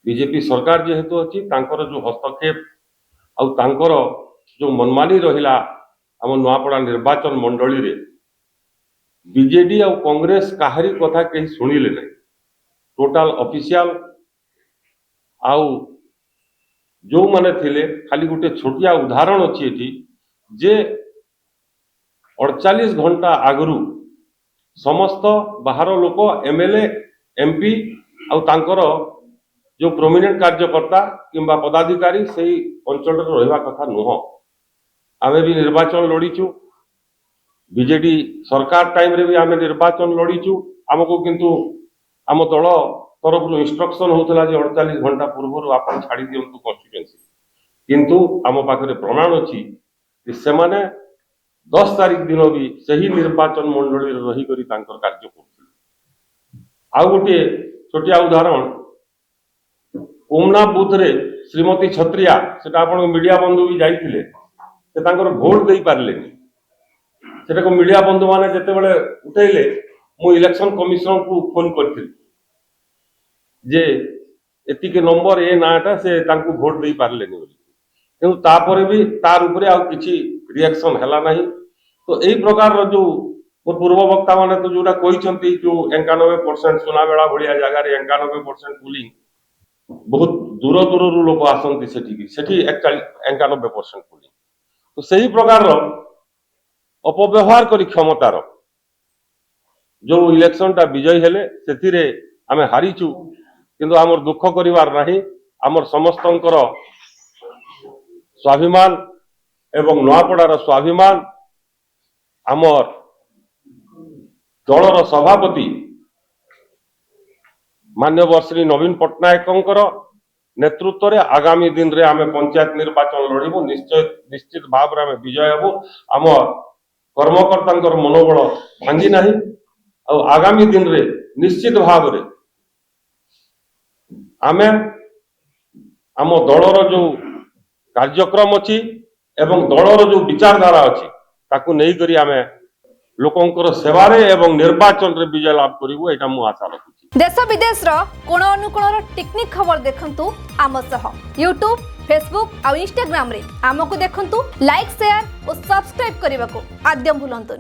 BJP सरकार जेहेतु अच्छी जो हस्तक्षेप आउर जो मनमानी रहा आम नुआपड़ा निर्वाचन मंडली रे बीजेडी और कांग्रेस काहरी कथा कहीं शुणिले नहीं टोटाल ऑफिशियल आउ जो माने थिले खाली गोटे छोटिया उदाहरण अच्छी एठी जे 48 घंटा आगरू समस्त बाहर लोक एमएलए एमपी आउ तांकर जो प्रोमिनेंट कार्यकर्ता किंबा पदाधिकारी से अंचल रहा कथा नुह आमे भी निर्वाचन लड़ीचु बीजेडी सरकार टाइम रे भी आमे निर्वाचन लड़ीचु आमको किंतु आम दल तरफ इंस्ट्रक्शन होता 48 घंटा पूर्व आप छाड़ी दिंतु कन्स्टिट्यूएंसी किंतु आम पाखे प्रमाण अच्छी से माने 10 तारीख दिन भी सही निर्वाचन मंडली रही कार्य कर गोटे छोटिया उदाहरण कोमना बुथ रे श्रीमती छत्रिया से मीडिया बंधु भी जाते भोट दे पारे से मीडिया बंधु मैंने जिते बड़े उठेले मु इलेक्शन कमिशन को फोन करी जे एतिके नंबर ए नाटा से भोट दे पारे कि तापर भी तार उपरे आउ किछि रिएक्शन हैला नहीं तो यही प्रकार जो पूर्व वक्ता माने तो जोटा कहते जो 91% सुनाबेड़ा भाया जगह 91% पुलिंग बहुत दूर दूर लोक आसती सेठी 91% पुलिंग तो सही प्रकार अपव्यवहार करी क्षमतार जो इलेक्शन टा विजयी हेले से आमे हारीचु किंतु आमर दुख करिवार नहीं आमर समस्तंकर स्वाभिमान एवं नुआपड़ार स्वाभिमान आमर दलर सभापति माननीय श्री नवीन पट्टनायक नेतृत्व रे आगामी दिन रे आमे पंचायत निर्वाचन लड़बू निश्चित भाव रे आमे विजय हेबू आम कर्मकर्ता मनोबल भांगी नहीं आगामी दिन रे निश्चित भाव रे आमे आम दलर जो कार्यक्रम अच्छी एवं दलर जो विचारधारा अच्छी ताकू नहीं करी आमे लोकंकर सेवारे एवं निर्वाचन रे विजय लाभ करिवो एटा मु आशा रखुछि। देश विदेश रो कोण अनुकोणर टेक्निक खबर देखंतु आम सह YouTube, Facebook आ Instagram रे आमको देखंतु लाइक शेयर और सब्सक्राइब करने को आद्यम भूलंतुनि।